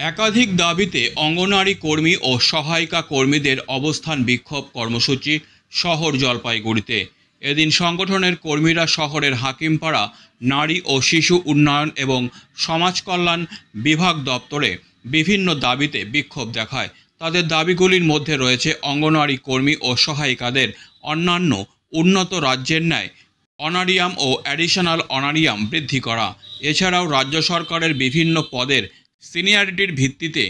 একাধিক দাবিতে অঙ্গনওয়াড়ি কর্মী ও সহায়িকা কর্মীদের অবস্থান বিক্ষোভ কর্মসূচি শহর জলপাইগুড়িতে। এদিন সংগঠনের কর্মীরা শহরের হাকিমপাড়া নারী ও শিশু উন্নয়ন এবং সমাজ কল্যাণ বিভাগ দপ্তরে বিভিন্ন দাবিতে বিক্ষোভ দেখায়। তাদের দাবিগুলির মধ্যে রয়েছে অঙ্গনওয়াড়ি কর্মী ও সহায়িকাদের অন্যান্য উন্নত রাজ্যের ন্যায় অনারিয়াম ও অ্যাডিশনাল অনারিয়াম বৃদ্ধি করা। এছাড়াও রাজ্য সরকারের বিভিন্ন পদের সিনিয়রিটির ভিত্তিতে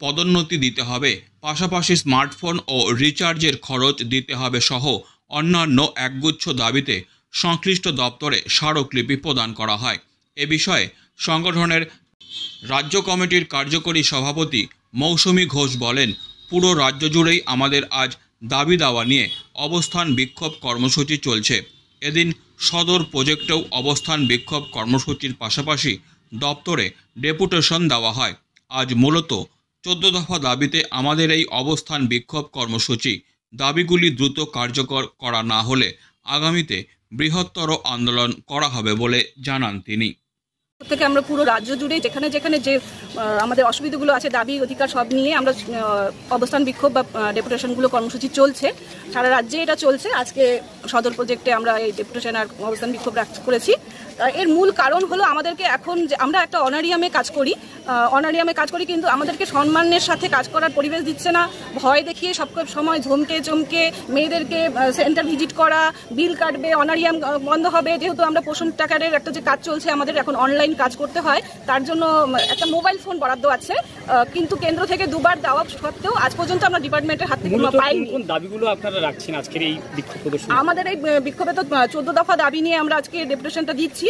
পদোন্নতি দিতে হবে, পাশাপাশি স্মার্টফোন ও রিচার্জের খরচ দিতে হবে সহ অন্যান্য একগুচ্ছ দাবিতে সংশ্লিষ্ট দপ্তরে স্মারকলিপি প্রদান করা হয়। এ বিষয়ে সংগঠনের রাজ্য কমিটির কার্যকরী সভাপতি মৌসুমী ঘোষ বলেন, পুরো রাজ্য জুড়েই আমাদের আজ দাবি দাওয়া নিয়ে অবস্থান বিক্ষোভ কর্মসূচি চলছে। এদিন সদর প্রজেক্টেও অবস্থান বিক্ষোভ কর্মসূচির পাশাপাশি দপ্তরে ডেপুটেশন দেওয়া হয়। আজ মূলত 14 দফা দাবিতে আমাদের এই অবস্থান বিক্ষোভ কর্মসূচি। দাবিগুলি দ্রুত কার্যকর করা না হলে আগামীতে বৃহত্তর আন্দোলন করা হবে বলে জানান তিনি। থেকে আমরা পুরো রাজ্য জুড়ে যেখানে যেখানে যে আমাদের অসুবিধাগুলো আছে, দাবি অধিকার সব নিয়ে আমরা অবস্থান বিক্ষোভ বা ডেপুটেশনগুলো কর্মসূচি চলছে। সারা রাজ্যে এটা চলছে। আজকে সদর প্রজেক্টে আমরা এই ডেপুটেশন আর অবস্থান বিক্ষোভ করেছি। এর মূল কারণ হলো আমাদেরকে এখন যে আমরা একটা অনারিয়ামে কাজ করি কিন্তু আমাদেরকে সম্মানের সাথে কাজ করার পরিবেশ দিচ্ছে না। ভয় দেখিয়ে সব সময় ধমকে চমকে মেয়েদেরকে সেন্টার ভিজিট করা, বিল কাটবে, অনারিয়াম বন্ধ হবে। যেহেতু আমরা পোষণ টাকারের একটা যে কাজ চলছে, আমাদের এখন অনলাইন কাজ করতে হয়, তার জন্য একটা মোবাইল ফোন বরাদ্দ আছে, কিন্তু কেন্দ্র থেকে দুবার দেওয়া সত্ত্বেও আজ পর্যন্ত আমরা ডিপার্টমেন্টের হাত থেকে পাইনি। কোন দাবিগুলো আপনারা রাখছেন আজকের এই বিক্ষোভ প্রদর্শন? আমাদের এই বিক্ষোভে তো 14 দফা দাবি নিয়ে আমরা আজকে ডেপুটেশনটা দিচ্ছি।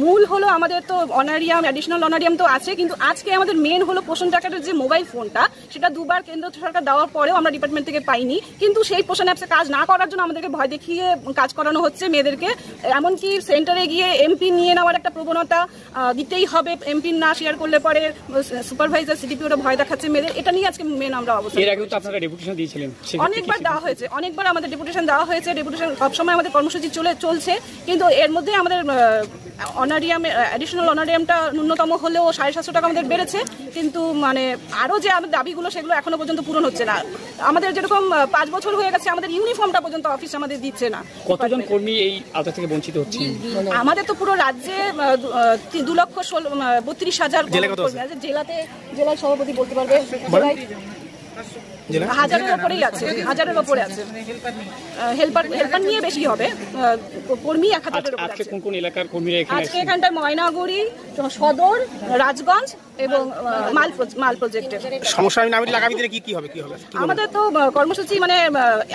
মূল হলো আমাদের তো অনারিয়াম, অ্যাডিশনাল অনারিয়াম তো আছে, কিন্তু আজকে আমাদের মেন হলো পোষণ টাকারের যে মোবাইল ফোনটা, সেটা দুবার কেন্দ্র সরকার দেওয়ার পরেও আমরা ডিপার্টমেন্ট থেকে পাইনি। কিন্তু সেই পোষণ অ্যাপসে কাজ না করার জন্য আমাদেরকে ভয় দেখিয়ে কাজ করানো হচ্ছে মেয়েদেরকে। এমনকি সেন্টারে গিয়ে এমপি নিয়ে নেওয়ার একটা প্রবণতা, দিতেই হবে, এমপি না শেয়ার করলে পরে সুপারভাইজার সিডিপিওরা ভয় দেখাচ্ছে মেয়েদের। এটা নিয়ে আজকে মেন আমরা অবস্থা। এর আগেও তো আপনারা ডেপুটেশন দিয়েছিলেন? অনেকবার দেওয়া হয়েছে, অনেকবার আমাদের ডেপুটেশন দেওয়া হয়েছে। ডেপুটেশন সবসময় আমাদের কর্মসূচি চলছে, কিন্তু এর মধ্যে আমাদের অনারিয়াম, অ্যাডিশনাল অনারিয়ামটা ন্যূনতম হলেও 750 টাকা আমাদের বেড়েছে, কিন্তু মানে আরও যে আমাদের দাবিগুলো সেগুলো এখনো পর্যন্ত পূরণ হচ্ছে না। আমাদের যেরকম 5 বছর হয়ে গেছে, আমাদের ইউনিফর্মটা পর্যন্ত অফিস আমাদের দিচ্ছে না। কতজন কর্মী এই আওতা থেকে বঞ্চিত হচ্ছে? আমাদের তো পুরো রাজ্যে 2,32,000 কর্মী আছে। জেলার সভাপতি বলতে পারবে, হাজারের ওপরে আছে। হেল্পার নিয়ে বেশি হবে, কর্মী 1000-এর উপরে আছে। কোন কোন এলাকার কর্মীরা এখানে? আজকে এখানটায় ময়নাগুড়ি, সদর, রাজগঞ্জ এবং মাল প্রজেক্টের সমস্যা। আগামীতে কি হবে? আমাদের তো কর্মসূচি মানে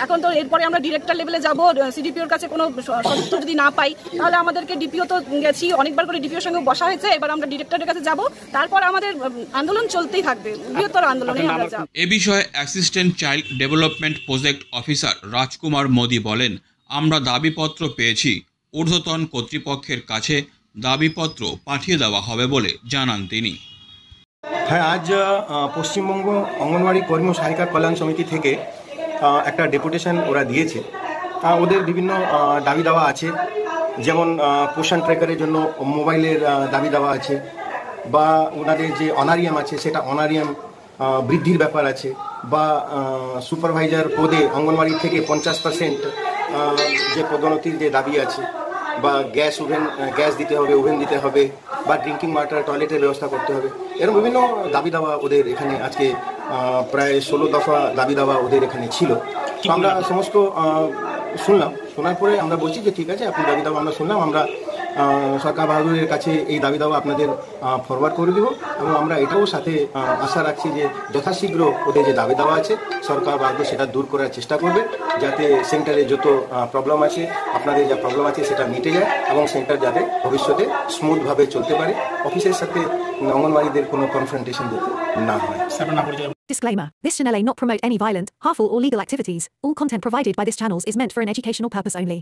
এখন তো এরপরে আমরা ডিরেক্টর লেভেলে যাব। সিডিপিওর কাছে কোনো সদস্য যদি না পাই, তাহলে আমাদেরকে ডিপিও তো গেছি, অনেকবার করে ডিপিওর সঙ্গে বসা হয়েছে। এবার আমরা ডিরেক্টরের কাছে যাব, তারপর আমাদের আন্দোলন চলতেই থাকবে, বৃহত্তর আন্দোলনে আমরা যাব। এ বিষয়ে assistant child development project officer Rajkumar Modi বলেন, আমরা দাবিপত্র পেয়েছি, ঊর্ধ্বতন কর্তৃপক্ষের কাছে দাবিপত্র পাঠিয়ে দেওয়া হবে বলে জানান তিনি। হ্যাঁ, আজ পশ্চিমবঙ্গ অঙ্গনওয়াড়ি কর্মী ও সহায়িকা কল্যাণ সমিতি থেকে একটা ডেপুটেশন ওরা দিয়েছে। ওদের বিভিন্ন দাবি দেওয়া আছে, যেমন পোষণ ট্র্যাকারের জন্য মোবাইলের দাবি দেওয়া আছে, বা ওনাদের যে অনারিয়াম আছে সেটা অনারিয়াম বৃদ্ধির ব্যাপার আছে, বা সুপারভাইজার পদে অঙ্গনওয়াড়ি থেকে 50% যে পদোন্নতির যে দাবি আছে, বা গ্যাস দিতে হবে, ওভেন দিতে হবে, বা ড্রিঙ্কিং ওয়াটার, টয়লেটের ব্যবস্থা করতে হবে। এরকম বিভিন্ন দাবি দাওয়া ওদের এখানে আজকে প্রায় 16 দফা দাবি দাওয়া ওদের এখানে ছিল। তো আমরা সমস্ত শোনার পরে আমরা বলছি যে ঠিক আছে, আপনি দাবি দাওয়া আমরা শুনলাম, আমরা সরকার বাহাদুরের কাছে এই দাবি দাওয়া আপনাদের ফরওয়ার্ড করে দেব, এবং আমরা এটাও সাথে আশা রাখছি যে যথাশীঘ্র ওদের যে দাবি দেওয়া আছে সরকার বাহাদুর সেটা দূর করার চেষ্টা করবে, যাতে সেন্টারে যত প্রবলেম আছে, আপনাদের যা প্রবলেম আছে সেটা মিটে যায়, এবং সেন্টার যাতে ভবিষ্যতে স্মুথভাবে চলতে পারে, অফিসের সাথে অঙ্গনওয়াড়িদের কোনো কনফ্রন্টেশন দিতে না হয়। Disclaimer. This channel may not promote any violent, harmful or legal activities. All content provided by this channel is meant for an educational purpose only.